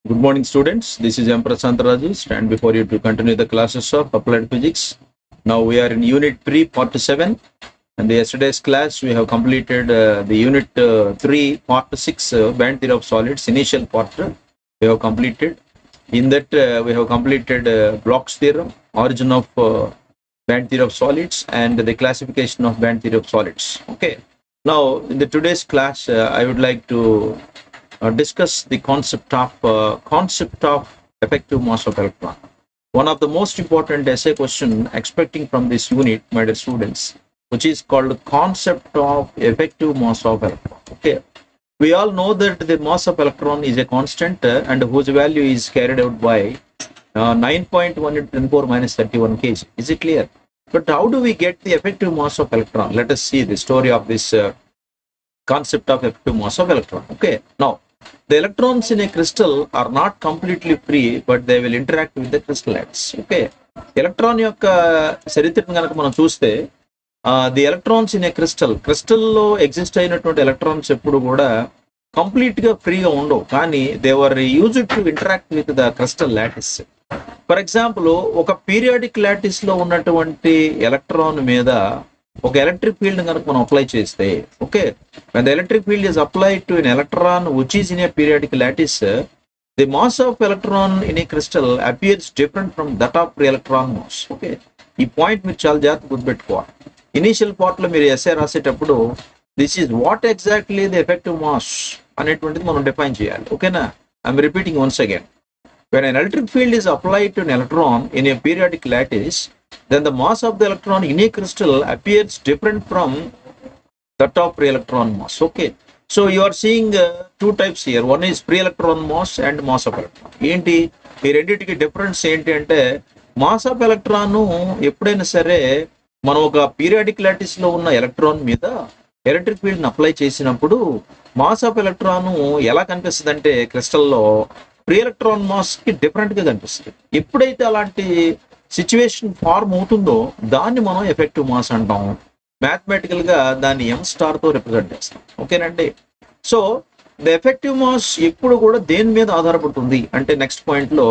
Good morning, students. This is M. Prasantharaju. Stand before you to continue the classes of Applied Physics. Now we are in Unit 3, Part 7. And the yesterday's class, we have completed the Unit 3, Part 6, band theory of solids, initial part. We have completed. In that, we have completed Bloch's theorem, origin of band theory of solids, and the classification of band theory of solids. Okay. Now, in the today's class, I would like to discuss the concept of effective mass of electron. One of the most important essay question expecting from this unit, my dear students, which is called concept of effective mass of electron. Okay, we all know that the mass of electron is a constant and whose value is carried out by 9.1 into 10 power minus 31 kg. Is it clear? But how do we get the effective mass of electron? Let us see the story of this concept of effective mass of electron. Okay, now the electrons in a crystal are not completely free, but they will interact with the crystal atoms. Okay, electron యొక్క చరిత్రను కనుక మనం చూస్తే the electrons in a క్రిస్టల్లో exist అయినటువంటి electrons ఎప్పుడు కూడా complete గా ఫ్రీగా ఉండవు, కానీ they were used to interact with the crystal lattice. For example, ఒక పీరియాడిక్ లాటిస్ లో ఉన్నటువంటి ఎలక్ట్రాన్ మీద ఒక ఎలక్ట్రిక్ ఫీల్డ్ కనుక మనం అప్లై చేస్తే, okay, when the electric field is applied to an electron which is in a periodic lattice, the mass of electron in a crystal appears different from that of free electron mass. Okay, ఈ point మీరు చాలా జాగ్రత్త గుర్తుపెట్టుకోవాలి. Initial part లో మీరు SA రాసేటప్పుడు this is what exactly the effective mass అనేటువంటిది మనం డిఫైన్ చేయాలి. ఓకేనా? I'm repeating once again. When an electric field is applied to an electron in a periodic lattice, then the mass of the electron in a crystal appears different from that of free electron mass. Okay, so you are seeing two types here. One is free electron mass and mass of electron. ఏంటి ఈ రెండింటికి difference ఏంటి అంటే, mass of electron ఎప్పుడైనా సరే మనం ఒక periodic lattice లో ఉన్న ఎలక్ట్రాన్ మీద ఎలక్ట్రిక్ ఫీల్డ్ ని అప్లై చేసినప్పుడు మాస్ ఆఫ్ ఎలక్ట్రాన్ ఎలా కనిపిస్తుంది అంటే క్రిస్టల్లో ఫ్రీ ఎలక్ట్రాన్ మాస్ కి డిఫరెంట్ గా కనిపిస్తుంది. ఎప్పుడైతే అలాంటి సిచ్యువేషన్ ఫార్మ్ అవుతుందో దాన్ని మనం ఎఫెక్టివ్ మాస్ అంటాం. మ్యాథమెటికల్ గా దాన్ని ఎం స్టార్ తో రిప్రజెంట్ చేస్తాం. ఓకేనండి? సో ద ఎఫెక్టివ్ మాస్ ఎప్పుడు కూడా దేని మీద ఆధారపడుతుంది అంటే, నెక్స్ట్ పాయింట్ లో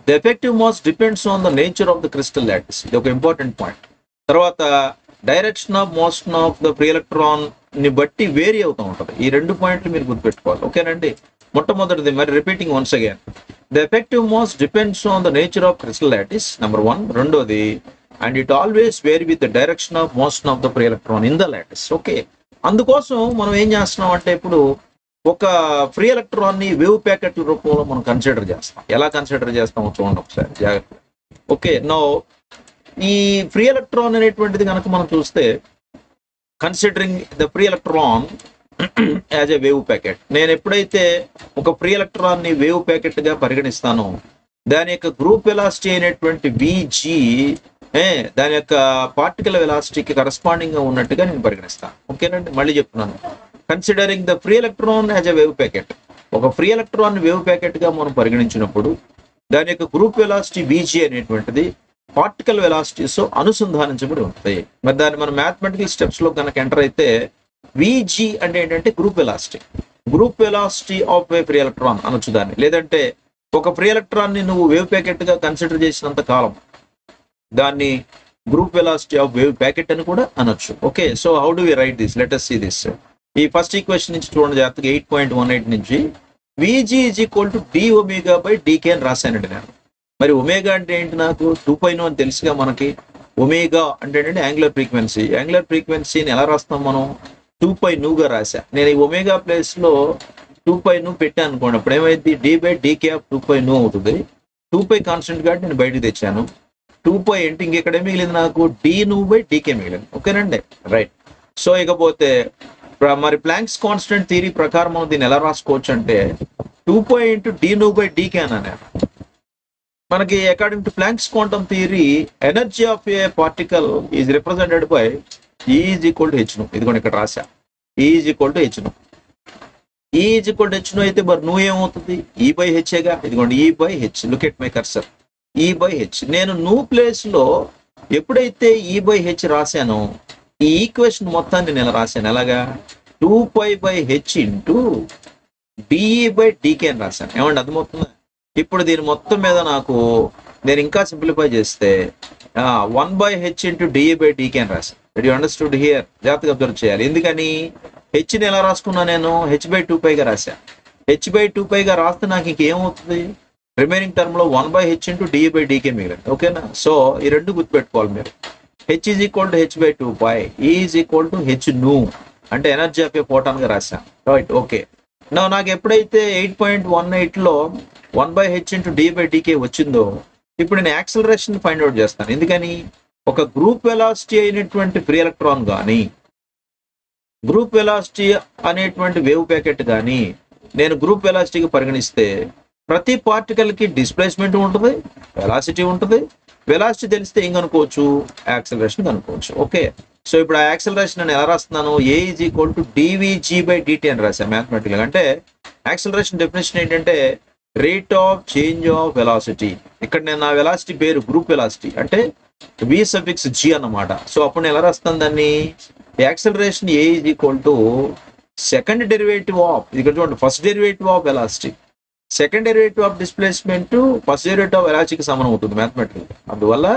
the effective mass depends on the nature of the crystal lattice. ఇది ఒక ఇంపార్టెంట్ పాయింట్. తర్వాత direction of motion of the free electron ని బట్టి వేరీ అవుతూ ఉంటుంది. ఈ రెండు పాయింట్లు మీరు గుర్తుపెట్టుకోవాలి. ఓకేనండి? మొట్టమొదటిది, మరి repeating once again, the effective mass depends on the nature of crystal lattice, number 1. రెండోది, and it always vary with the direction of motion of the free electron in the lattice. Okay, అందుకోసం మనం ఏం చేస్తున్నాం అంటే, ఇప్పుడు ఒక free electron ని wave ప్యాకెట్ల రూపంలో మనం కన్సిడర్ చేస్తాం. ఎలా కన్సిడర్ చేస్తామో చూడండి ఒకసారి జాగ్రత్త. ఓకే, నో ఈ ఫ్రీ ఎలక్ట్రాన్ అనేటువంటిది కనుక మనం చూస్తే, considering the free electron as a wave packet, నేను ఎప్పుడైతే ఒక ఫ్రీ ఎలక్ట్రాన్ ని వేవ్ ప్యాకెట్ గా పరిగణిస్తానో దాని యొక్క గ్రూప్ వెలాసిటీ అయినటువంటి విజి దాని యొక్క పార్టికల్ వెలాసిటీకి కరస్పాండింగ్ గా ఉన్నట్టుగా నేను పరిగణిస్తాను. ఓకేనండి? మళ్ళీ చెప్తున్నాను, considering the free electron as a wave packet, ఒక ఫ్రీ ఎలక్ట్రాన్ వేవ్ ప్యాకెట్ గా మనం పరిగణించినప్పుడు దాని యొక్క గ్రూప్ వెలాసిటీ విజి అనేటువంటిది పార్టికల్ వెలాసిటీస్ అనుసంధానించబడి ఉంటాయి. మరి దాన్ని మనం మ్యాథమెటికల్ స్టెప్స్ లో కనుక ఎంటర్ అయితే, విజి అంటే ఏంటంటే group velocity of A free electron అనొచ్చు దాన్ని. లేదంటే ఒక ఫ్రీ ఎలక్ట్రాన్ ని నువ్వు వేవ్ ప్యాకెట్ గా కన్సిడర్ చేసినంత కాలం దాన్ని group velocity of wave packet అని కూడా అనొచ్చు. Okay, so how do we write this? Let us see this. ఈ ఫస్ట్ ఈక్వేషన్ నుంచి చూడండి జాగ్రత్తగా. 8.18 నుంచి VG is equal to D omega by DK అని రాశానండి నేను. మరి ఒమేగా అంటే ఏంటి? నాకు 2π అని తెలుసుగా మనకి. ఒమేగా అంటే ఏంటంటే యాంగులర్ ఫ్రీక్వెన్సీ. యాంగులర్ ఫ్రీక్వెన్సీని ఎలా రాస్తాం మనం? 2π గా రాశా. నేను ఈ ఒమేగా ప్లేస్ లో 2π పెట్టాను అనుకోండి, అప్పుడు ఏమైంది? డి బై డికే ఆఫ్ 2π అవుతుంది. 2π కాన్స్టెంట్ కాబట్టి నేను బయటకు తెచ్చాను. 2π అంటే ఇంకెక్కడే మిగిలింది నాకు? డి బై డికే మిగిలింది. ఓకేనండి? రైట్. సో ఇకపోతే మరి ప్లాంక్స్ కాన్స్టెంట్ థియరీ ప్రకారం మనం దీన్ని ఎలా రాసుకోవచ్చు అంటే, 2π ఇంటూ డి బై డికే అన్నాను. మనకి according to planks quantum theory, energy of A particle is represented by E is equal to hν. ఇదిగోండి ఇక్కడ రాశా, E is equal to hν. E is equal to hν అయితే మరి నువ్వు ఏమవుతుంది? E by hగా. ఇదిగోండి E by h. Look at my cursor. E by h. నేను నువ్వు place లో ఎప్పుడైతే E by h రాశానో ఈ ఈక్వేషన్ మొత్తాన్ని నేను రాశాను. ఎలాగా? 2π by h ఇంటూ dE/dk అని రాశాను. ఏమండి అర్థమవుతుందా? ఇప్పుడు దీని మొత్తం మీద నేను ఇంకా సింప్లిఫై చేస్తే 1/h ఇంటూ dE/dk అని రాశాను. You understood here? జాగ్రత్తగా అబ్జర్వ్ చేయాలి. ఎందుకని హెచ్ని ఎలా రాసుకున్నా నేను h/2πగా రాశాను. h/2πగా రాస్తే నాకు ఇంకేమవుతుంది? రిమైనింగ్ టర్మ్ లో 1/h ఇంటూ dE/dk మిగిలింది. ఓకేనా? సో ఈ రెండు గుర్తుపెట్టుకోవాలి మీరు. h is equal to h/2π, E is equal to h nu అంటే ఎనర్జీ ఆఫ్ ఏ ఫోటాన్ గా రాశాను. Right, okay. నాకు ఎప్పుడైతే 8.18లో 1/h ఇంటూ dE/dk వచ్చిందో ఇప్పుడు నేను యాక్సిలరేషన్ ఫైండ్ అవుట్ చేస్తాను. ఎందుకని ఒక గ్రూప్ వెలాసిటీ అయినటువంటి ఫ్రీ ఎలక్ట్రాన్ కానీ గ్రూప్ వెలాసిటీ అనేటువంటి వేవ్ ప్యాకెట్ కానీ నేను గ్రూప్ వెలాసిటీకి పరిగణిస్తే ప్రతి పార్టికల్ కి డిస్ప్లేస్మెంట్ ఉంటుంది, వెలాసిటీ ఉంటుంది. వెలాసిటీ తెలిస్తే ఏం కనుక్కోవచ్చు? యాక్సిలరేషన్ కనుక్కోవచ్చు. ఓకే, సో ఇప్పుడు ఆ యాక్సిలరేషన్ నేను ఎలా రాస్తున్నాను? A is equal to dvg/dt అని రాశాను మ్యాథమెటికల్గా. అంటే యాక్సిలరేషన్ డెఫినేషన్ ఏంటంటే rate of change of velocity. ఇక్కడ నేను నా వెలాసిటీ పేరు గ్రూప్ వెలాసిటీ అంటే v(g) అన్నమాట. సో అప్పుడు నేను ఎలా రాస్తాను దాన్ని? Acceleration A is equal to second derivative of, ఇక్కడ చూడండి, first derivative of velocity, second derivative of displacement first derivative of వెలాసిటీకి సమానం అవుతుంది మ్యాథమెటికల్. అందువల్ల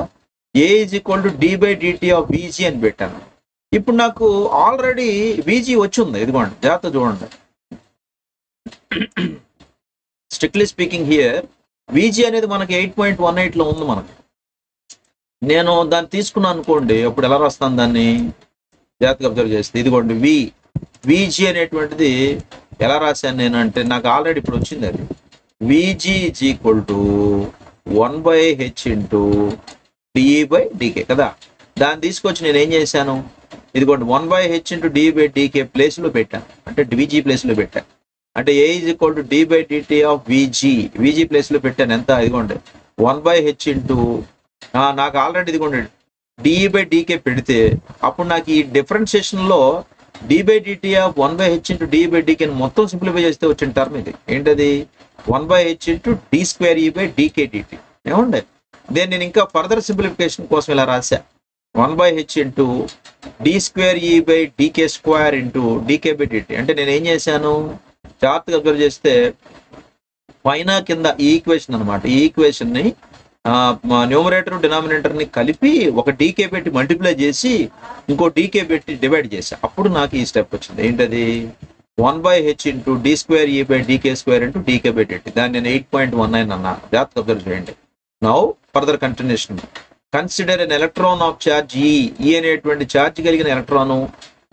A is equal to d/dt of vg అని పెట్టాను. ఇప్పుడు నాకు ఆల్రెడీ vg వచ్చి ఉంది. ఇదిగోండి, జాగ్రత్త చూడండి. స్ట్రిక్ట్లీ స్పీకింగ్ హియర్ vg అనేది మనకి 8.18లో ఉంది మనకి. నేను దాన్ని తీసుకున్నాను అనుకోండి, అప్పుడు ఎలా రాస్తాను దాన్ని? జాగ్రత్తగా అబ్జర్వ్ చేస్తే ఇదిగోండి, vg అనేటువంటిది ఎలా రాశాను నేను అంటే నాకు ఆల్రెడీ ఇప్పుడు వచ్చింది అది. vg is equal to 1/h into dE/dk కదా. దాన్ని తీసుకొచ్చి నేను ఏం చేశాను? ఇదిగోండి 1/h ఇంటూ dE/dk ప్లేస్లో పెట్టాను, అంటే vg ప్లేస్లో పెట్టాను. అంటే A is equal to d/dt of vg ప్లేస్లో పెట్టాను. ఎంత? ఇదిగోండి 1/h ఇంటూ నాకు ఆల్రెడీ ఇదిగోండి dE/dk పెడితే అప్పుడు నాకు ఈ డిఫరెన్షియేషన్లో d/dt of 1/h into dE/dk మొత్తం సింప్లిఫై చేస్తే వచ్చిన టర్మ్ ఇది. ఏంటది? 1/h into d²E/dk/dt. ఏమండి? నేను ఇంకా ఫర్దర్ సింప్లిఫికేషన్ కోసం ఇలా రాశా, 1/h into d²E/dk² into dk/dt. అంటే నేను ఏం చేశాను? జాగ్రత్తగా అబ్జర్వ్ చేస్తే పైన కింద ఈ ఈక్వేషన్ అనమాట. ఈ ఈక్వేషన్ ని న్యూమరేటర్ డినామినేటర్ ని కలిపి ఒక డీకే పెట్టి మల్టిప్లై చేసి ఇంకో డీకే పెట్టి డివైడ్ చేశా. అప్పుడు నాకు ఈ స్టెప్ వచ్చింది. ఏంటది? 1/h into d²E/dk² into dk/dt. దాన్ని నేను 8.19 అన్నా. జాగ్రత్తగా అబ్జర్వ్ చేయండి. Now further continuation. Consider an electron of charge e అనేటువంటి ఛార్జ్ కలిగిన ఎలక్ట్రాను,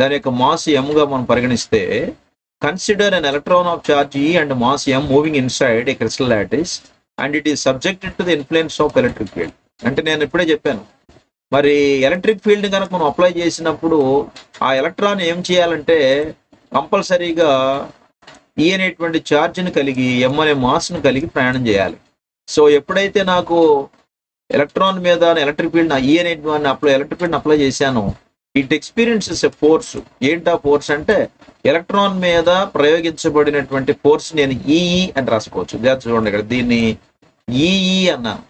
దాని యొక్క మాస్ m గా మనం పరిగణిస్తే, consider an electron of charge E and mass m moving inside a crystal lattice and it is subjected to the influence of electric field. అంటే నేను ఇప్పుడే చెప్పాను, మరి ఎలక్ట్రిక్ ఫీల్డ్ కనుక మనం అప్లై చేసినప్పుడు ఆ ఎలక్ట్రాన్ ఏం చేయాలంటే కంపల్సరీగా E అనేటువంటి ఛార్జ్ని కలిగి m అనే మాస్ను కలిగి ప్రయాణం చేయాలి. సో ఎప్పుడైతే నాకు ఎలక్ట్రాన్ మీద ఎలక్ట్రిక్ ఫీల్డ్ E అనేటువంటి ఎలక్ట్రిక్ ఫీల్డ్ అప్లై చేశాను, ఇట్ ఎక్స్పీరియన్సెస్ ఎ ఫోర్స్. ఏంటా ఫోర్స్ అంటే ఎలక్ట్రాన్ మీద ప్రయోగించబడినటువంటి ఫోర్స్ నేను ఈఈ అని రాసుకోవచ్చు. చూడండి, ఇక్కడ దీన్ని ఈఈ అన్నాను.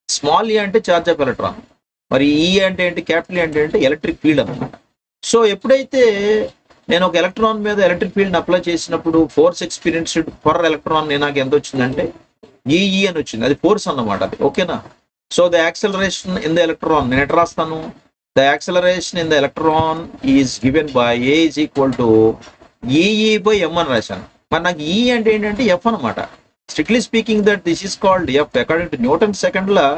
స్మాల్ ఈ అంటే ఛార్జ్ ఆఫ్ ఎలక్ట్రాన్, మరి ఈ అంటే ఏంటి, క్యాపిటల్ అంటే ఎలక్ట్రిక్ ఫీల్డ్ అన్నమాట. సో ఎప్పుడైతే నేను ఒక ఎలక్ట్రాన్ మీద ఎలక్ట్రిక్ ఫీల్డ్ అప్లై చేసినప్పుడు ఫోర్స్ ఎక్స్పీరియన్స్డ్ పర్ ఎలక్ట్రాన్ నాకు ఎంత వచ్చిందంటే ఈఈ అని వచ్చింది. అది ఫోర్స్ అన్నమాట అది. ఓకేనా? So the acceleration in the electron నేను ఎట్లా రాస్తాను? The acceleration in the electron is given by A is equal to EE/m అని రాశాను. మరి నాకు ఈ అంటే ఏంటంటే ఎఫ్ అనమాట. Strictly speaking that this is called F. According to Newton second లా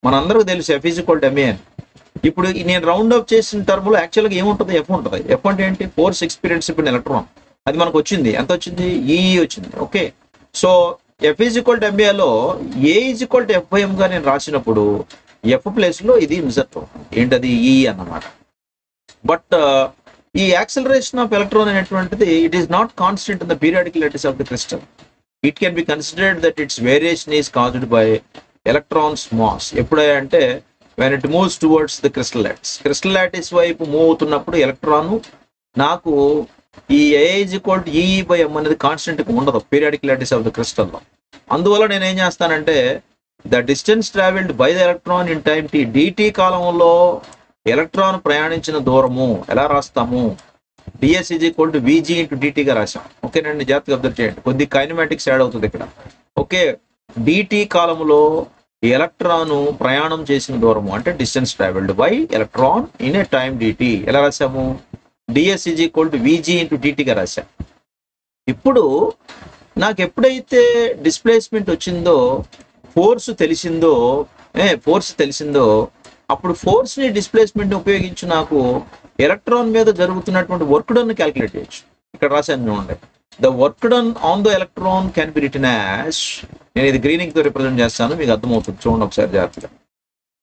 మనందరికీ తెలుసు F is equal to MA అని. ఇప్పుడు నేను రౌండ్ అప్ చేసిన టర్మ్ లో యాక్చువల్గా ఏముంటుంది? ఎఫ్ ఉంటుంది. ఎఫ్ అంటే ఏంటి? Force experience in electron. అది మనకు వచ్చింది. ఎంత వచ్చింది? ఈఈ వచ్చింది. Okay, so F is equal to ఎంఏలో A is equal to F/m గా నేను రాసినప్పుడు ఎఫ్ ప్లేస్ లో ఇది ఇన్సర్ట్ అవుతుంది. ఏంటది? ఈ అన్నమాట. బట్ ఈ యాక్సిలరేషన్ ఆఫ్ ఎలక్ట్రాన్ అనేటువంటిది it is not constant in the periodic lattice of the crystal. It can be considered that it's variation is caused by electrons mass. ఎప్పుడంటే when it moves towards the crystal lattice. Crystal lattice వైపు move అవుతున్నప్పుడు electron నాకు ఈ A is equal to EE/m అనేది constant ఉండదు periodic lattice of the crystal లో. అందువల్ల నేను ఏం చేస్తానంటే the distance travelled by the electron in time T, dt కాలంలో ఎలక్ట్రాన్ ప్రయాణించిన దూరము ఎలా రాస్తాము? DS is equal to VG into డిటీగా రాసాం. ఓకేనండి, జాగ్రత్తగా అబ్జర్వ్ చేయండి, కొద్ది కైనమాటిక్స్ యాడ్ అవుతుంది ఇక్కడ. ఓకే, డిటి కాలంలో ఎలక్ట్రాన్ ప్రయాణం చేసిన దూరము అంటే distance travelled by electron in a time DT. ఎలా రాసాము? DS is equal to VG into డిటీగా రాసాం. ఇప్పుడు నాకు ఎప్పుడైతే డిస్ప్లేస్మెంట్ వచ్చిందో, ఫోర్స్ తెలిసిందో అప్పుడు ఫోర్స్ని డిస్ప్లేస్మెంట్ని ఉపయోగించి నాకు ఎలక్ట్రాన్ మీద జరుగుతున్నటువంటి వర్క్ డన్ క్యాలిక్యులేట్ చేయొచ్చు. ఇక్కడ రాశాను చూడండి, the work done on the electron can be written as, నేను ఇది గ్రీనింగ్ తో రిప్రజెంట్ చేస్తాను, మీకు అర్థమవుతుంది, చూడండి ఒకసారి జాగ్రత్తగా.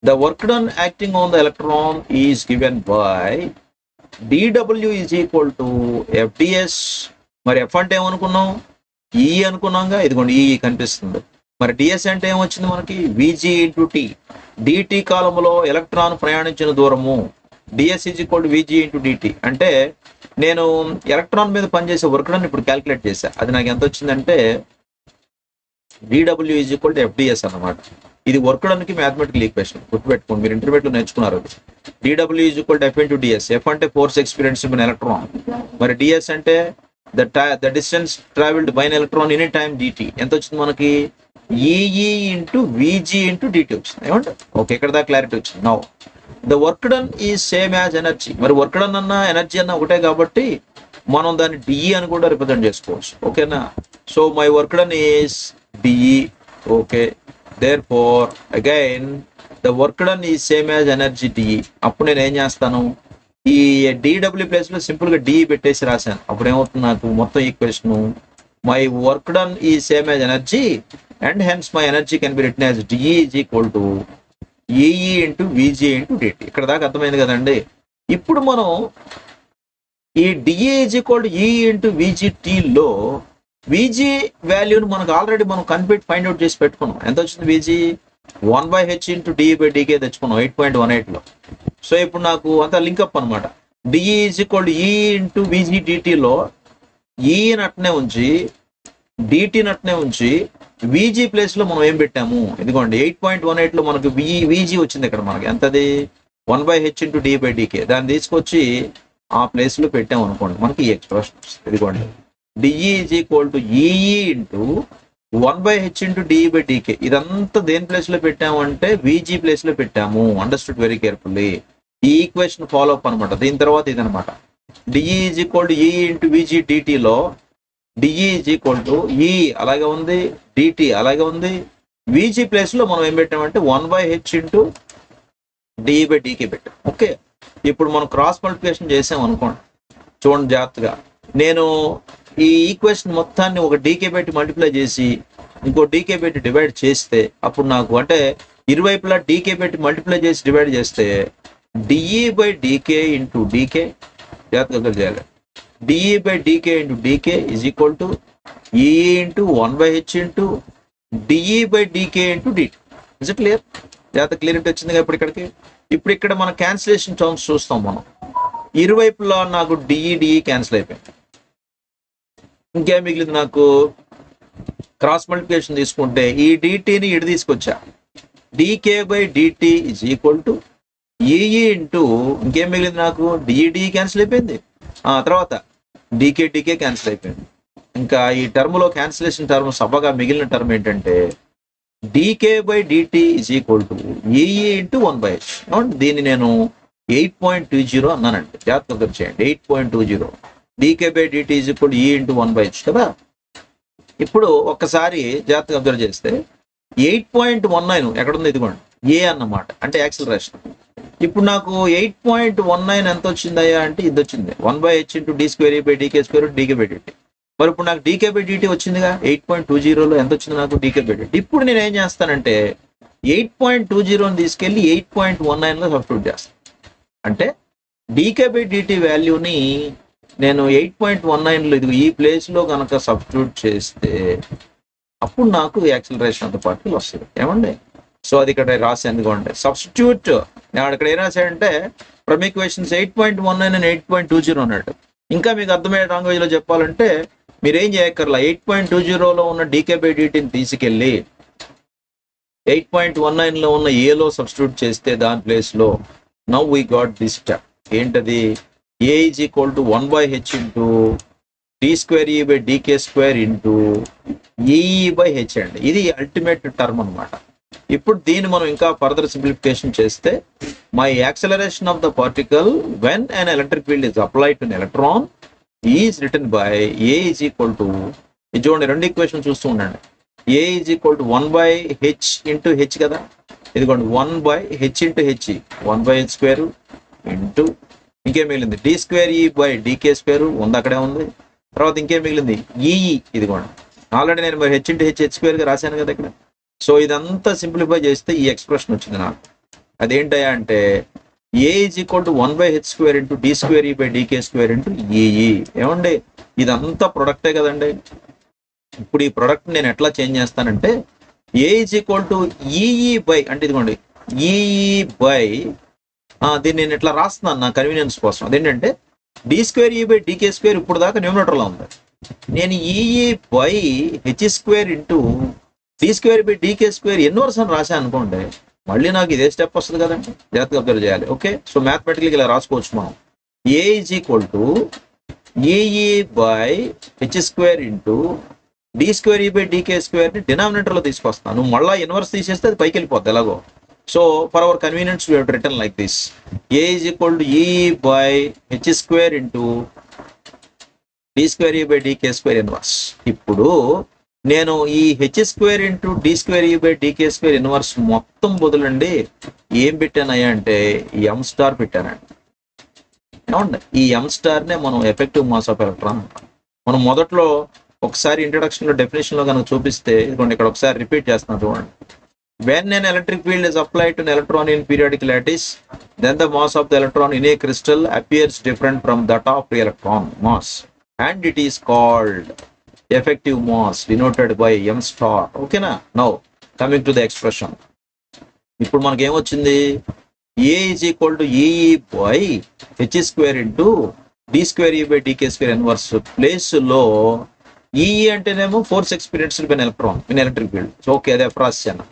The work done acting on the electron is given by dw is equal to fds. మరి ఎఫ్ అంటే ఏమనుకున్నాం? ఈ అనుకున్నాంగా, ఇదిగోండి ఈ కనిపిస్తుంది. మరి డిఎస్ అంటే ఏమొచ్చింది మనకి? VG into T. డిటి కాలంలో ఎలక్ట్రాన్ ప్రయాణించిన దూరము DS is equal to VG into DT. అంటే నేను ఎలక్ట్రాన్ మీద పనిచేసే వర్క్ డన్ ఇప్పుడు క్యాల్కులేట్ చేశా. అది నాకు ఎంత వచ్చిందంటే dw is equal to fds అన్నమాట. ఇది వర్క్ డన్ కి మ్యాథమెటికల్ ఈక్వేషన్, గుర్తుపెట్టుకోండి, మీరు ఇంటర్మీడియట్ లో నేర్చుకున్నారు. dw is equal to f into ds. F అంటే ఫోర్స్ ఎక్స్పీరియన్స్ ఇన్ ఎలక్ట్రాన్, మరి ds అంటే the distance travelled by an electron in a time dt. ఎంత వచ్చింది మనకి? ఈఈ ఇంటూ విజీ ఇంటూ డిటి వచ్చింది. ఏమంటే ఓకే, ఇక్కడ దాకా క్లారిటీ వచ్చింది. Now the work done is same as energy. మరి వర్క్ డన్ అన్న ఎనర్జీ అన్న ఒకటే కాబట్టి మనం దాన్ని డిఈ అని కూడా రిప్రజెంట్ చేసుకోవచ్చు. ఓకేనా? So my work done is DE. Okay, therefore again the work done is same as energy DE. అప్పుడు నేను ఏం చేస్తాను? ఈ డిడబ్ల్యూ ప్లేస్ లో సింపుల్ గా డిఈ పెట్టేసి రాశాను. అప్పుడు ఏమవుతుంది నాకు? మొత్తం equation my work done is same as energy and hence my energy can be written as DE is equal to EE into విజీ into DT. ఇక్కడ దాకా అర్థమైంది కదండి. ఇప్పుడు మనం ఈ డిఈ ఈజ్ ఈక్వల్ టు ఈ ఇంటూ విజిటీలో విజీ వాల్యూని మనకు ఆల్రెడీ మనం కనిపెట్టి ఫైండ్ అవుట్ చేసి పెట్టుకున్నాం. ఎంత వచ్చింది v g? 1/h into DE by d k తెచ్చుకున్నాం 8.18 లో. సో ఇప్పుడు నాకు అంతా లింకప్ అనమాట. డిఈ ఈజ్ ఈక్వల్ టు ఈ ఇంటూ విజీ డిటీలో ఈ నట్నే ఉంచి డిటి నట్నే ఉంచి విజీ ప్లేస్ లో మనం ఏం పెట్టాము? ఇదిగోండి 8.18 లో మనకు విజీ వచ్చింది. ఇక్కడ మనకి ఎంతది? 1/h into d by d k. దాన్ని తీసుకొచ్చి ఆ ప్లేస్ లో పెట్టాము అనుకోండి, మనకి ఈ ఎక్స్ప్రెషన్ వస్తుంది. ఇదిగోండి DE is equal to EE into 1/h into DE by DK. ఇదంతా దేని ప్లేస్ లో పెట్టామంటే విజీ ప్లేస్ లో పెట్టాము. Understood very carefully. ఈ ఈక్వేషన్ ఫాలో అప్ అనమాట. దీని తర్వాత ఇదనమాట, డిఈ ఈజ్ ఈక్వల్ టు ఈ ఇంటూ విజీ డిటీలో DE is equal to E అలాగే ఉంది, డిటి అలాగే ఉంది. విజీ ప్లేస్ లో మనం ఏం పెట్టామంటే 1/h into DE by d k పెట్టాం. ఓకే, ఇప్పుడు మనం క్రాస్ మల్టిప్లికేషన్ చేసాం అనుకోండి, చూడండి జాగ్రత్తగా. నేను ఈ ఈక్వేషన్ మొత్తాన్ని ఒక డీకే పెట్టి మల్టిప్లై చేసి ఇంకో డీకే పెట్టి డివైడ్ చేస్తే అప్పుడు నాకు అంటే ఇరువైపులా డీకే పెట్టి మల్టిప్లై చేసి డివైడ్ చేస్తే DE by DK into DK, జాగ్రత్తగా చేయాలి, DE by DK into DK is equal to ఈ into 1/h into DE by DK into DT. Is it clear? జాగ్రత్త క్లియరిటీ వచ్చింది కదా ఇప్పుడు ఇక్కడికి. ఇప్పుడు ఇక్కడ మన క్యాన్సిలేషన్ టర్మ్స్ చూస్తాం మనం. ఇరువైపులా నాకు డిఈ క్యాన్సిల్ అయిపోయింది. ఇంకేం మిగిలింది నాకు? క్రాస్ మల్టిప్లికేషన్ తీసుకుంటే ఈ డిటిని ఇటు తీసుకొచ్చా, d k by d t is equal to EE into ఇంకేం మిగిలింది నాకు? డిఈ క్యాన్సిల్ అయిపోయింది. తర్వాత డికే క్యాన్సిల్ అయిపోయింది. ఇంకా ఈ టర్మ్ లో క్యాన్సిలేషన్ టర్మ్ సభగా మిగిలిన టర్మ్ ఏంటంటే d k by d t is equal to EE into 1/h. దీన్ని నేను 8.20 అన్నానండి. జాగ్రత్తగా అబ్జర్వ్ చేయండి, 8.20 d k by d t is equal e into 1/h కదా. ఇప్పుడు ఒక్కసారి జాగ్రత్తగా అబ్జర్వ్ చేస్తే 8.19 ఎక్కడుంది? ఇదిగోండి ఏ అన్నమాట, అంటే యాక్సిలరేషన్. ఇప్పుడు నాకు 8.19 ఎంత వచ్చిందయ్యా అంటే ఇది వచ్చింది, 1/h into D square by d k square d k by d t. మరి ఇప్పుడు నాకు డీకే బై డిటి వచ్చిందిగా 8.20లో. ఎంత వచ్చింది నాకు? D k by d t. ఇప్పుడు నేను ఏం చేస్తానంటే 8.20ని తీసుకెళ్లి 8.19లో సబ్స్టిట్యూట్ చేస్తాను. అంటే డీకే బై డిటి వాల్యూని నేను 8.19లో ఇది ఈ ప్లేస్ లో కనుక సబ్స్టిట్యూట్ చేస్తే అప్పుడు నాకు యాక్సిలరేషన్ అంత పార్టికల్ వస్తుంది. ఏమండి? సో అది ఇక్కడ రాశాను. ఎందుకంటే సబ్స్టిట్యూట్ నేను ఇక్కడ ఏం రాశాడంటే ఫ్రమ్ ఈక్వేషన్స్ 8.19 and 8.20 అన్నట్టు. ఇంకా మీకు అర్థమయ్యే లాంగ్వేజ్ లో చెప్పాలంటే మీరేం చేయక్కర్లా, 8.20లో ఉన్న డీకే బై డిటిని తీసుకెళ్ళి 8.19లో ఉన్న ఏలో సబ్స్టిట్యూట్ చేస్తే దాని ప్లేస్ లో now we got this step. ఏంటది? A is equal to 1 by h into d square E by dk square into E by h అండి. ఇది అల్టిమేట్ టర్మ్ అనమాట. ఇప్పుడు దీన్ని మనం ఇంకా ఫర్దర్ సింప్లిఫికేషన్ చేస్తే my acceleration of the particle when an electric field is applied to electron is written by A is equal to, ఇది చూడండి రెండు ఈక్వేషన్ చూస్తూ ఉండండి. A is equal to 1 by h into H కదా, ఇదిగోండి 1 by h into H, 1 by h square into ఇంకేం మిగిలింది D square E by DK square ఉంది, అక్కడే ఉంది. తర్వాత ఇంకేం మిగిలింది ఈఈ, ఇదిగోండి ఆల్రెడీ నేను మరి హెచ్ ఇంటూ హెచ్ స్క్వేర్గా రాశాను కదా ఇక్కడ. సో ఇదంతా సింప్లిఫై చేస్తే ఈ ఎక్స్ప్రెషన్ వచ్చింది నాకు. అదేంటయా అంటే A is equal to 1 by h square into D square E by DK square into EE. ఏమండి ఇదంతా ప్రొడక్టే కదండి. ఇప్పుడు ఈ ప్రొడక్ట్ నేను ఎట్లా చేంజ్ చేస్తానంటే A is equal to EE by, అంటే ఇదిగోండి ఈఈ బై, దీన్ని నేను ఇట్లా రాస్తున్నాను నా కన్వీనియన్స్ కోసం. అదేంటంటే d square E by DK square ఇప్పుడు దాకా న్యూమరేటర్లో ఉంది. నేను e E by H square into D square by DK square inverse అని రాశాను అనుకోండి, మళ్ళీ నాకు ఇదే స్టెప్ వస్తుంది కదండి. జాగ్రత్తగా అబ్జర్వ్ చేయాలి. ఓకే, సో మ్యాథమెటికల్గా ఇలా రాసుకోవచ్చు మనం. A is equal to EE by H square into D square E by DK square ని డినామినేటర్లో తీసుకొస్తాను. మళ్ళీ ఇన్వర్స్ తీసేస్తే అది పైకి వెళ్ళిపోద్ది ఎలాగో. So for our convenience we have written like this. A is equal to E by H square into D square E by DK square inverse. ఇప్పుడు నేను ఈ H square into D square E by DK square inverse మొత్తం బదులండి ఏం పెట్టానయ్యా అంటే ఎం star పెట్టానండి. ఏమండి ఈ ఎం స్టార్నే మనం ఎఫెక్టివ్ మాస్ ఆఫ్ ఎలక్ట్రాన్. మనం మొదట్లో ఒకసారి ఇంట్రడక్షన్ లో డెఫినేషన్ లో కనుక చూపిస్తే, ఇదిగోండి ఇక్కడ ఒకసారి రిపీట్ చేస్తున్నాను చూడండి. When an electric field is applied to an electron in periodic lattice, then the mass of the electron in a crystal appears different from that of the electron mass, and it is called effective mass, denoted by m star. Okay na? Now coming to the expression. ఇప్పుడు మనకి ఏమొచ్చింది, A is equal to E by h square into d square E by dk square inverse. Place లో E అంటేనేమో force experienced by electron in electric field. So okay, అదే రాశాను.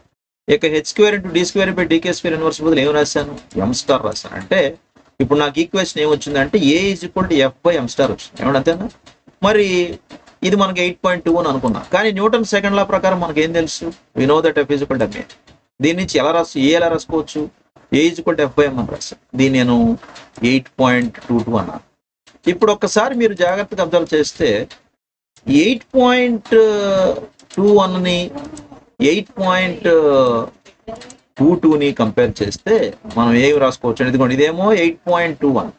ఇక H square into D square by DK square inverse బదులు ఏం రాశాను, M star రాశాను. అంటే ఇప్పుడు నాకు ఈక్వేషన్ ఏమొచ్చిందంటే A is equal to F by M star వచ్చింది. ఏమంటే అంతేనా. మరి ఇది మనకి 8.2 అని అనుకున్నా, కానీ న్యూటన్ సెకండ్ లా ప్రకారం మనకి ఏం తెలుసు, we know that F is equal to MA. దీని నుంచి ఎలా రాసుకోవచ్చు, A is equal to F by M అని రాశాను. దీన్ని నేను 8.22 అన్నాను. ఇప్పుడు ఒక్కసారి మీరు జాగ్రత్తగా అబ్జర్వ్ చేస్తే 8.21ని 8.22ని కంపేర్ చేస్తే మనం ఏమి రాసుకోవచ్చు అంటే, ఇదిగోండి ఇదేమో 8.21,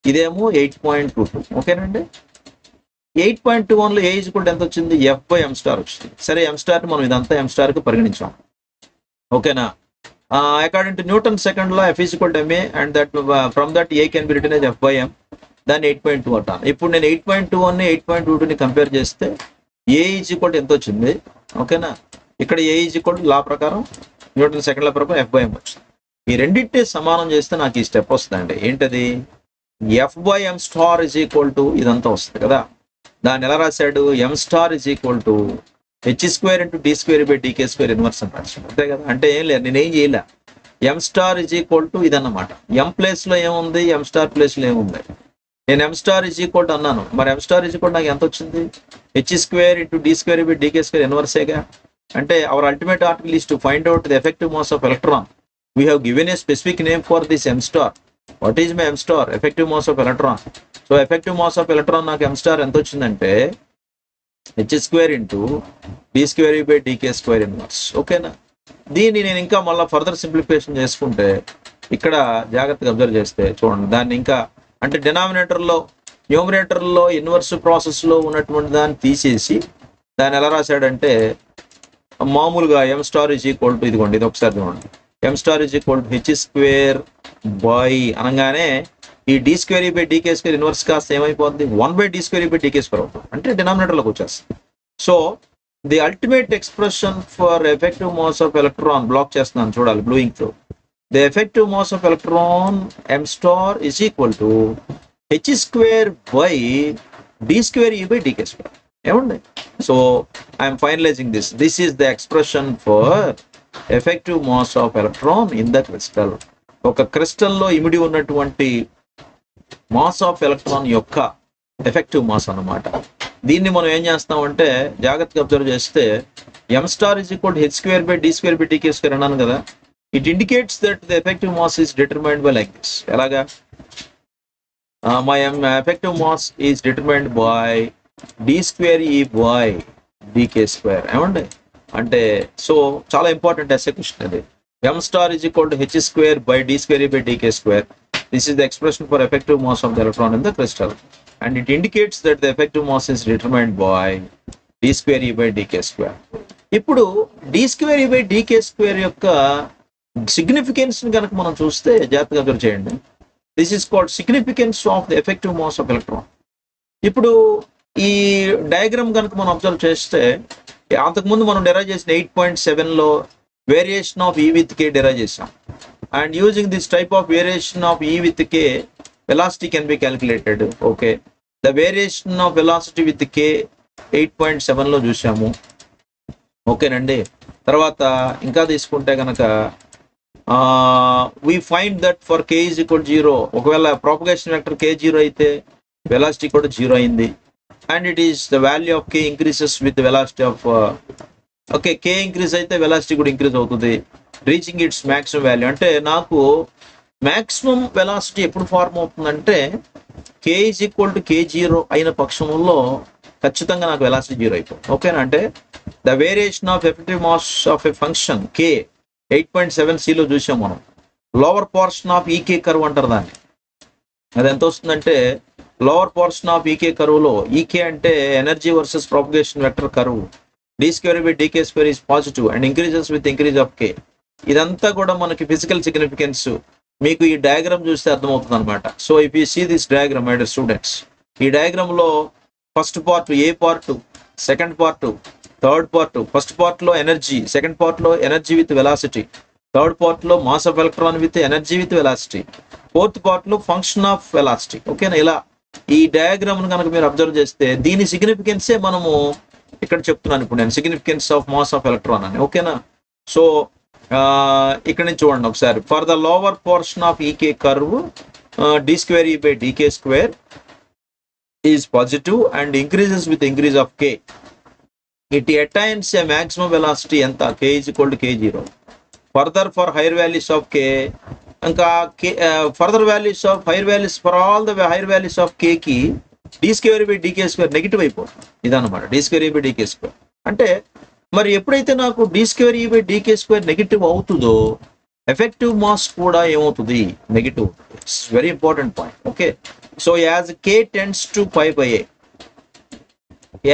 ఇదేమో 8.22. ఓకేనండి. 8.21లో ఏ ఈజ్ ఈక్వల్ టు ఎంత వచ్చింది, ఎఫ్ బై ఎం స్టార్ వచ్చింది. సరే, ఎం స్టార్ మనం ఇదంతా ఎం స్టార్ కి పరిగణించాం. ఓకేనా. According to Newton second law F is equal to MA and that from that A can be written as F by M. దాన్ని 8.2 అంటాను. ఇప్పుడు నేను 8.21ని 8.22ని కంపేర్ చేస్తే ఏ ఈజ్ ఈక్వల్ టు ఎంత వచ్చింది. ఓకేనా. ఇక్కడ ఏ ఈజ్ ఈక్వల్ టు లా ప్రకారం, న్యూటన్ సెకండ్ లా ప్రకారం ఎఫ్ బై ఎం వచ్చింది. ఈ రెండింటిని సమానం చేస్తే నాకు ఈ స్టెప్ వస్తుందండి. ఏంటది, F by M star is equal to ఇదంతా వస్తుంది కదా. దాన్ని ఎలా రాశాడు, m star is equal to h square into D square by DK square inverse అని రాశాడు. అంతే కదా. అంటే ఏం లేదు, నేనేం చేయలే. M star is equal to ఇదన్నమాట. ఎం ప్లేస్ లో ఏముంది, ఎం స్టార్ ప్లేస్ లో ఏముంది. నేను M star is equal to అన్నాను. మరి ఎం స్టార్ ఇజ్ ఈక్వల్ నాకు ఎంత వచ్చింది, H square into D square by DK square ఇన్వర్సేగా. అంటే our ultimate article is to find out the effective mass of electron. We have given a specific name for this M star. What is my M star, effective mass of electron. So effective mass of electron నాకు M star ఎంత వచ్చిందంటే H square into D square by DK square inverse. ఓకేనా. దీన్ని నేను ఇంకా మళ్ళీ further simplification చేసుకుంటే, ఇక్కడ జాగ్రత్తగా అబ్జర్వ్ చేస్తే చూడండి, దాన్ని ఇంకా అంటే డినామినేటర్లో న్యూమరేటర్లో ఇన్వర్స్ ప్రాసెస్లో ఉన్నటువంటి దాన్ని తీసేసి దాన్ని ఎలా రాశాడంటే, మామూలుగా m star is equal to ఇదిగోండి, ఇది ఒకసారి చూడండి, m star is equal to h square by అనగానే ఈ d square by DK square inverse కాస్త ఏమైపోతుంది, 1 by d square by DK square అవుతుంది. అంటే డినామినేటర్లోకి వచ్చేస్తుంది. So the ultimate expression for effective mass of electron, block చేస్తున్నాను చూడాలి బ్లూయింగ్ త్రూ. The effective mass of electron m star is equal to h square by d square e by dk square. ఏమండి. So I'm finalising this. This is the expression for effective mass of electron in the crystal. ఒక క్రిస్టల్లో ఇమిడి ఉన్నటువంటి mass of electron యొక్క effective mass అన్నమాట. దీన్ని మనం ఏం చేస్తామంటే జాగ్రత్తగా అబ్జర్వ్ చేస్తే m star is equal to h square by d square by dk square అన్నాను కదా. It indicates that the effective mass is determined by like this. ఎలాగా? My effective mass is determined by d square e by dk square. ఏమండి అంటే so చాలా important SA question ఇది. m star is equal to h square by d square e by dk square. This is the expression for effective mass of the electron in the crystal, and it indicates that the effective mass is determined by d square e by dk square. ఇప్పుడు d square e by dk square యొక్క significance కనుక మనం చూస్తే జాగ్రత్తగా observe చేయండి. This is called significance of the effective mass of electron. ఇప్పుడు ఈ diagram కనుక మనం అబ్జర్వ్ చేస్తే అంతకుముందు మనం డెరైవ్ చేసిన 8.7లో వేరియేషన్ ఆఫ్ ఈ విత్ కే డెరైవ్ చేసాం. And using this type of variation of E with K, velocity can be calculated. Okay, the variation of velocity with K 8.7లో చూసాము. ఓకేనండి. తర్వాత ఇంకా తీసుకుంటే కనుక we find that for K is equal to 0, ఒకవేళ propagation vector K 0 అయితే velocity కూడా 0 అయింది. And it is the value of K increases with the velocity of okay, K increase అయితే velocity కూడా ఇంక్రీజ్ అవుతుంది, రీచింగ్ ఇట్స్ మ్యాక్సిమం వాల్యూ. అంటే నాకు maximum velocity ఎప్పుడు ఫార్మ్ అవుతుందంటే కే ఈజ్ ఈక్వల్ టు k0 అయిన పక్షంలో ఖచ్చితంగా నాకు వెలాసిటీ 0 అయిపోతుంది. ఓకేనా? అంటే the variation of effective mass of a function K 8.7cలో చూసాం మనం. Lower portion of EK curve అంటారు దాన్ని. అది ఎంత వస్తుందంటే లోవర్ పోర్షన్ ఆఫ్ ఈకే కర్వ్లో ఈకే అంటే energy versus propagation vector curve, d square by dk square is positive and increases with increase of k. ఇదంతా కూడా మనకి ఫిజికల్ సిగ్నిఫికెన్స్ మీకు ఈ డయాగ్రామ్ చూస్తే అర్థమవుతుంది అనమాట. So if you see this diagram my dear students, ఈ డయాగ్రామ్ లో first part A part, second part, third part. First part లో ఎనర్జీ, సెకండ్ పార్ట్ లో energy with velocity, third part లో mass of electron with energy with velocity, fourth part లో function of velocity. ఓకేనా? ఇలా ఈ diagram కనుక మీరు observe చేస్తే దీని సిగ్నిఫికెన్సే మనము ఇక్కడ చెప్తున్నాను ఇప్పుడు నేను, significance of mass of electron అని. ఓకేనా? సో ఇక్కడ నుంచి చూడండి ఒకసారి. For the lower portion of EK curve d square e by dk square is positive and increases with increase of k. It attains a maximum velocity ఎంత? k is equal to k0. Further for higher values of k, ఇంకా further values of higher values, for all the higher values of k కి d square by dk square negative అయిపోతుంది. ఇదన్నమాట d square e by dk square. అంటే మరి ఎప్పుడైతే నాకు d square e by dk square negative అవుతుందో effective mass కూడా ఏమవుతుంది? Negative. It's very important point. Okay, so as k tends to pi by a,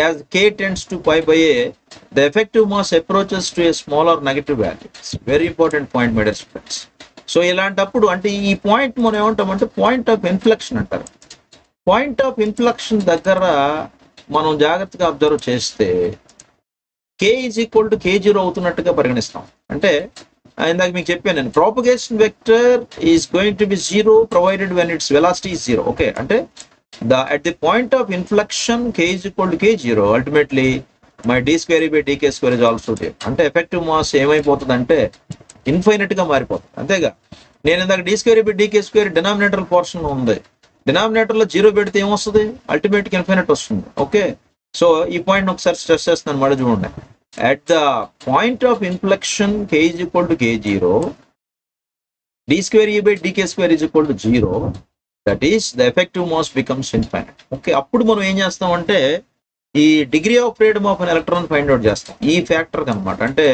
as k tends to pi by a, the effective mass approaches to a smaller negative value. It's very important point, my dear friends. So ఇలాంటప్పుడు అంటే ఈ point మనం ఏమంటామంటే point of inflection అంటారు. Point of inflection దగ్గర మనం జాగ్రత్తగా observe చేస్తే k is equal to k0 అవుతున్నట్టుగా పరిగణిస్తాం. అంటే ఇందాక మీకు చెప్పాను నేను, propagation vector is going to be 0 provided when it's velocity is 0. Okay, అంటే at the point of inflection k is equal to k0, ultimately my d square e by dk square is also there. అంటే effective mass ఏమైపోతుంది అంటే infinite గా మారిపోతుంది. అంతేగా, నేను ఇందాక d square e by dk square denominator portion లో ఉంది, డినామినేటర్ లో 0 పెడితే ఏమొస్తుంది? అల్టిమేట్ గా ఇన్ఫైనైట్ వస్తుంది. ఓకే, సో ఈ పాయింట్ ఒకసారి స్ట్రెస్ చేస్తాను మళ్ళీ చూడండి. at the point of inflection k is equal to k0, d square e by dk square is equal to 0, that is the effective mass becomes infinite. Okay, అప్పుడు మనం ఏం చేస్తామంటే ఈ degree of freedom of an electron find out చేస్తాం ఈ factor అనమాట. అంటే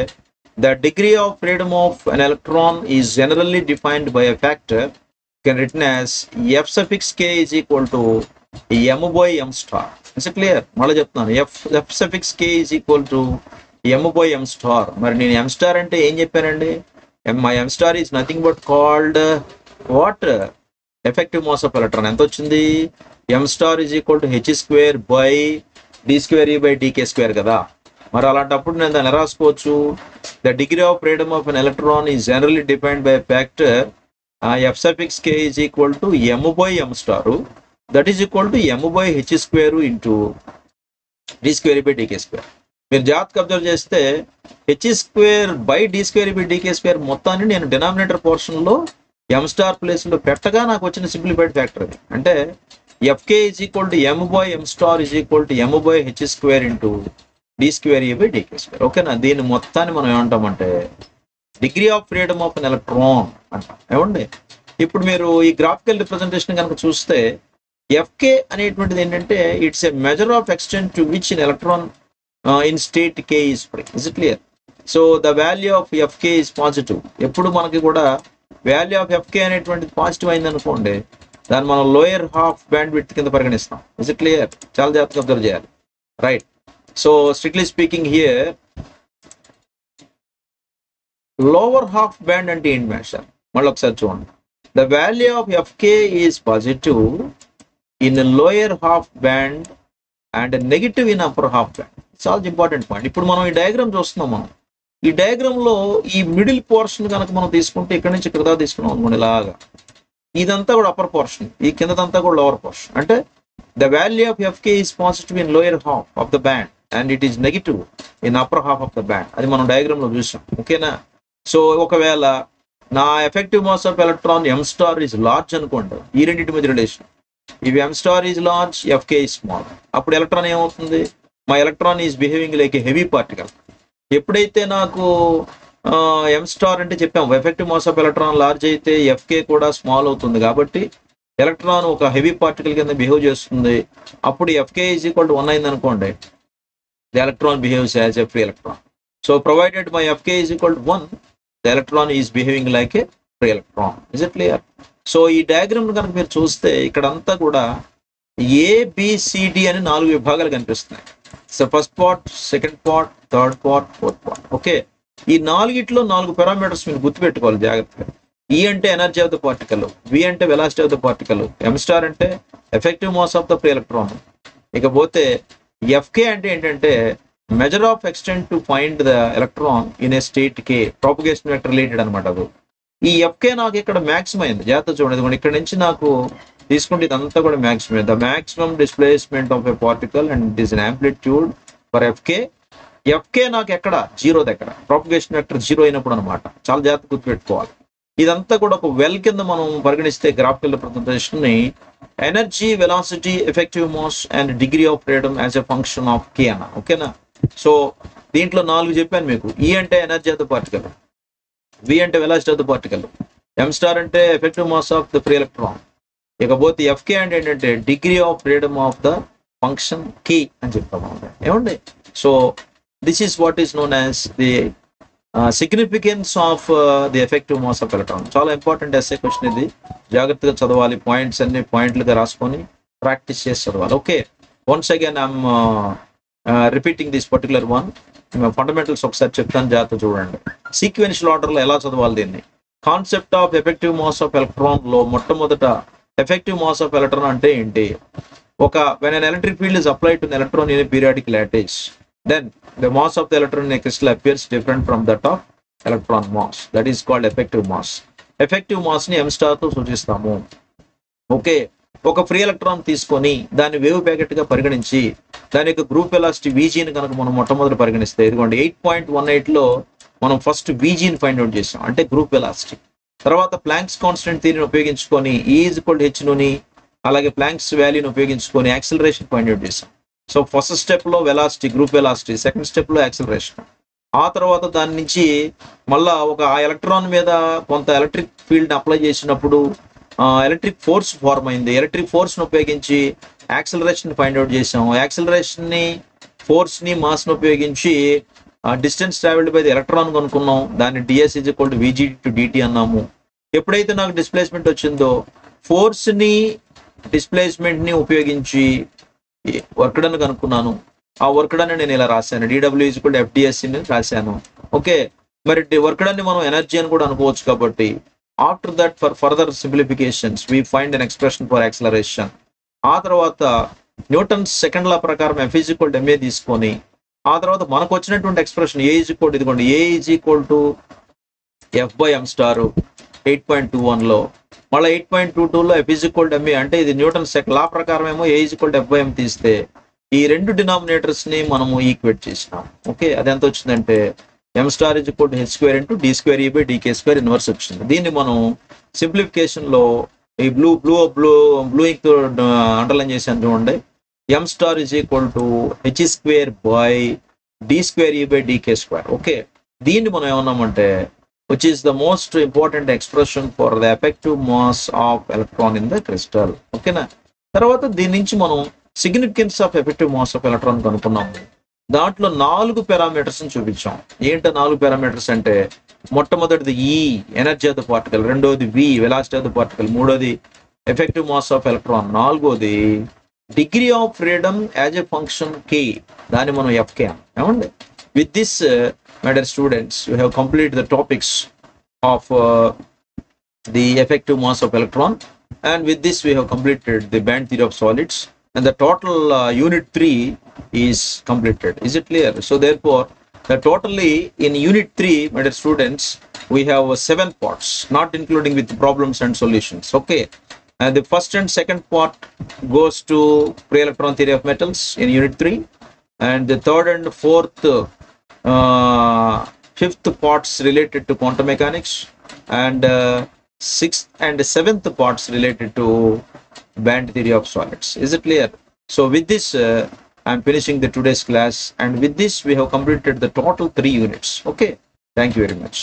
the degree of freedom of an electron is generally defined by a factor can written as f suffix k is equal to m by m star. It's clear? మళ్ళీ చెప్తున్నాను, f suffix k is equal to m by m star. మరి నేను m star అంటే ఏం చెప్పానండి? my m star is nothing but called what? Effective mass of electron. ఎంత వచ్చింది? m star is equal to h square by d square e by dk square కదా. మరి అలాంటప్పుడు నేను దాన్ని రాసుకోవచ్చు, the degree of freedom of an electron is generally defined bi factor f suffix k is equal to m by m star, that is equal to m by h square into d square e by dk square. మీరు జాగ్రత్తగా observe చేస్తే h square by d square e by dk square మొత్తాన్ని నేను denominator portion లో ఎం star ప్లేస్లో పెట్టగా నాకు వచ్చిన సింప్లిఫైడ్ ఫ్యాక్టర్ అది. అంటే f k is equal to m by M star is equal to m by H square into D square E by d k square. ఓకేనా? దీన్ని మొత్తాన్ని మనం ఏమంటామంటే degree of freedom of an electron అంటాం. ఏమండి, ఇప్పుడు మీరు ఈ గ్రాఫికల్ రిప్రజెంటేషన్ కనుక చూస్తే ఎఫ్కే అనేటువంటిది ఏంటంటే it's a measure of extent to which in electron in state K is free. Is it clear? So the value of FK is positive. ఎప్పుడు మనకి కూడా వాల్యూ ఆఫ్ ఎఫ్కే అనేటువంటిది పాజిటివ్ అయింది అనుకోండి, దాన్ని మనం లోయర్ హాఫ్ బ్యాండ్ విడ్త్ కింద పరిగణిస్తాం. Is it clear? చాలా జాగ్రత్తగా అబ్జర్వ్ చేయాలి. Right. So strictly speaking here lower half band అంటే ఏంటి మాస్టర్? మళ్ళీ ఒకసారి చూడండి. The value of FK is positive in lower half band and negative in upper half band. చాలా ఇంపార్టెంట్ పాయింట్. ఇప్పుడు మనం ఈ డయాగ్రామ్ చూస్తున్నాం. మనం ఈ డయాగ్రామ్ లో ఈ మిడిల్ పోర్షన్ కనుక మనం తీసుకుంటే ఇక్కడ నుంచి ఇక్కడ దాకా తీసుకున్నాం అనుకోండి, ఇలాగా ఇదంతా కూడా అప్పర్ పోర్షన్, ఈ కిందదంతా కూడా లోవర్ పోర్షన్. అంటే the value of FK is positive in lower half of the band and it is negative in upper half of the band. అది మనం డయాగ్రామ్ లో చూసాం. ఓకేనా? సో ఒకవేళ నా effective mass of electron M star is large అనుకోండి, ఈ రెండింటి మధ్య రిలేషన్, ఇవి ఎం star is large, FK is small, అప్పుడు ఎలక్ట్రాన్ ఏమవుతుంది? My electron is behaving like A heavy particle. ఎప్పుడైతే నాకు ఎం స్టార్ అంటే చెప్పాము effective mass of electron large అయితే ఎఫ్కే కూడా స్మాల్ అవుతుంది, కాబట్టి ఎలక్ట్రాన్ ఒక హెవీ పార్టికల్ కింద బిహేవ్ చేస్తుంది. అప్పుడు ఎఫ్కే ఈజ్ ఈక్వల్ టు 1 అయింది అనుకోండి, the electron behaves as a free electron. So provided my FK is equal to 1, the electron is behaving like A free electron. Is it clear? So ఈ diagram కనుక మీరు చూస్తే ఇక్కడంతా కూడా A B C D అని 4 విభాగాలు కనిపిస్తున్నాయి. So first part, second part, third part, fourth part. Okay, ఈ 4గిట్లో 4 పారామీటర్స్ మీరు గుర్తుపెట్టుకోవాలి జాగ్రత్తగా. ఈ అంటే energy of the particle, V అంటే velocity of the particle, M star అంటే effective mass of the free electron. ఇకపోతే ఎఫ్కే అంటే ఏంటంటే measure of extent to find the electron in a state K, propagation vector related అనమాట. అది ఈ FK నాకు ఇక్కడ మ్యాక్సిమం అయింది. జాగ్రత్త చూడండి, ఇక్కడ నుంచి నాకు తీసుకుంటే ఇదంతా కూడా maximum. The maximum displacement of a particle and it is an amplitude for FK. FK నాకు ఎక్కడ? 0 దగ్గర, ప్రాపగేషన్ వెక్టర్ 0 అయినప్పుడు అనమాట. చాలా జాగ్రత్త గుర్తుపెట్టుకోవాలి. ఇదంతా కూడా ఒక వెల్ కింద మనం పరిగణిస్తే గ్రాఫికల్ రిప్రజెంటేషన్ ని energy, velocity, effective mass and degree of freedom as a function of K అన్న. ఓకేనా? సో దీంట్లో 4 చెప్పాను మీకు. ఈ అంటే energy of the particle, V అంటే velocity of the particle, M star అంటే effective mass of the free electron. ఇకపోతే FK అంటే ఏంటంటే degree of freedom of the function K అని చెప్తాము. ఏమండి? So this is what is known as the significance of the effective mass of electron. చాలా important SA question ఇది. జాగ్రత్తగా చదవాలి, పాయింట్స్ అన్ని పాయింట్లుగా రాసుకొని ప్రాక్టీస్ చేసి చదవాలి. Okay, once again I'm repeating this particular one. Fundamentals ఒకసారి చెప్తాను, జాగ్రత్త చూడండి. సీక్వెన్షియల్ ఆర్డర్లో ఎలా చదవాలి దీన్ని? Concept of effective mass of electron లో మొట్టమొదట ఎఫెక్టివ్ మాస్ ఆఫ్ ఎలక్ట్రాన్ అంటే ఏంటి? when an electric field is applied to an electron in a periodic lattice, then the mass of the electron in a crystal appears different from that of electron mass. That is called effective mass. Effective mass ని m star తో సూచిస్తాము. Okay, ఒక free electron తీసుకొని దాన్ని wave packet గా పరిగణించి దాని యొక్క గ్రూప్ వెలాసిటీ VGని కనుక మనం మొట్టమొదటి పరిగణిస్తే, ఇదిగోండి 8.18లో మనం ఫస్ట్ VGని ఫైండ్ అవుట్ చేసాం, అంటే గ్రూప్ వెలాసిటీ. తర్వాత ప్లాంక్స్ కాన్స్టెంట్ థియరీని ఉపయోగించుకొని E = h అలాగే ప్లాంక్స్ వాల్యూని ఉపయోగించుకొని యాక్సిలరేషన్ ఫైండ్ అవుట్ చేసాం. సో ఫస్ట్ స్టెప్ లో velocity, group velocity, second step లో యాక్సిలరేషన్. ఆ తర్వాత దాని నుంచి మళ్ళా ఆ ఎలక్ట్రాన్ మీద కొంత ఎలక్ట్రిక్ ఫీల్డ్ అప్లై చేసినప్పుడు ఎలక్ట్రిక్ ఫోర్స్ ఫార్మ్ అయింది. ఎలక్ట్రిక్ ఫోర్స్ ని ఉపయోగించి యాక్సిలరేషన్ ఫైండ్ అవుట్ చేసాం. యాక్సిలరేషన్ ని, ఫోర్స్ ని, మాస్ ని ఉపయోగించి distance travelled by the electron కనుక్కున్నాం. దాన్ని ds = vg/dt అన్నాము. ఎప్పుడైతే నాకు డిస్ప్లేస్మెంట్ వచ్చిందో ఫోర్స్ ని, డిస్ప్లేస్మెంట్ ని ఉపయోగించి వర్క్ డన్ కనుక్కున్నాను. ఆ వర్క్ డన్ నేను ఇలా రాశాను, dw = fds ని రాశాను. ఓకే, మరి వర్క్ డన్ ని మనం ఎనర్జీ అని కూడా అనుకోవచ్చు. కాబట్టి after that for further simplifications we find an expression for acceleration. ఆ తర్వాత న్యూటన్స్ సెకండ్ లా ప్రకారం F = ma తీసుకొని ఆ తర్వాత మనకు వచ్చినటువంటి ఎక్స్ప్రెషన్ A = F/m star 8.21లో, మళ్ళీ 8.22లో F = ma, అంటే ఇది న్యూటన్ సెకండ్ లా ప్రకారం ఏమో A = F/m తీస్తే ఈ రెండు డినామినేటర్స్ ని మనము ఈక్వేట్ చేసినాం. ఓకే, అది ఎంత వచ్చిందంటే m star = h² × d² E/dk² inverse వచ్చింది. దీన్ని మనం సింప్లిఫికేషన్ లో ఈ బ్లూయింగ్ తో అండర్లైన్ చేసాను చూడండి. m star is equal to h square by d square e by dk square. Okay, దీన్ని మనం ఏమన్నామంటే which is the most important expression for the effective mass of electron in the crystal. ఓకేనా, తర్వాత దీని నుంచి మనం significance of effective mass of electron కనుక్కున్నాము. దాంట్లో 4 parameters చూపించాం. ఏంటో 4 పారామీటర్స్ అంటే, మొట్టమొదటిది ఈ ఎనర్జీ ఆఫ్ ద పార్టికల్, రెండోది V velocity of the particle, మూడోది ఎఫెక్టివ్ మాస్ ఆఫ్ ఎలక్ట్రాన్, నాలుగోది degree of freedom as a function K, దాన్ని మనం ఎఫ్కే ఏమండి. With this my dear students, you have complete the topics of the effective mass of electron, and with this we have completed the band theory of solids, and the total unit 3 is completed. Is it clear? So therefore the totally in unit 3, my dear students, we have 7 parts, not including with problems and solutions. Okay, and the first and second part goes to pre-electron theory of metals in unit 3, and the third and fourth fifth parts related to quantum mechanics, and sixth and seventh parts related to band theory of solids. Is it clear? So with this I am finishing the today's class, and with this we have completed the total 3 units. Okay, thank you very much.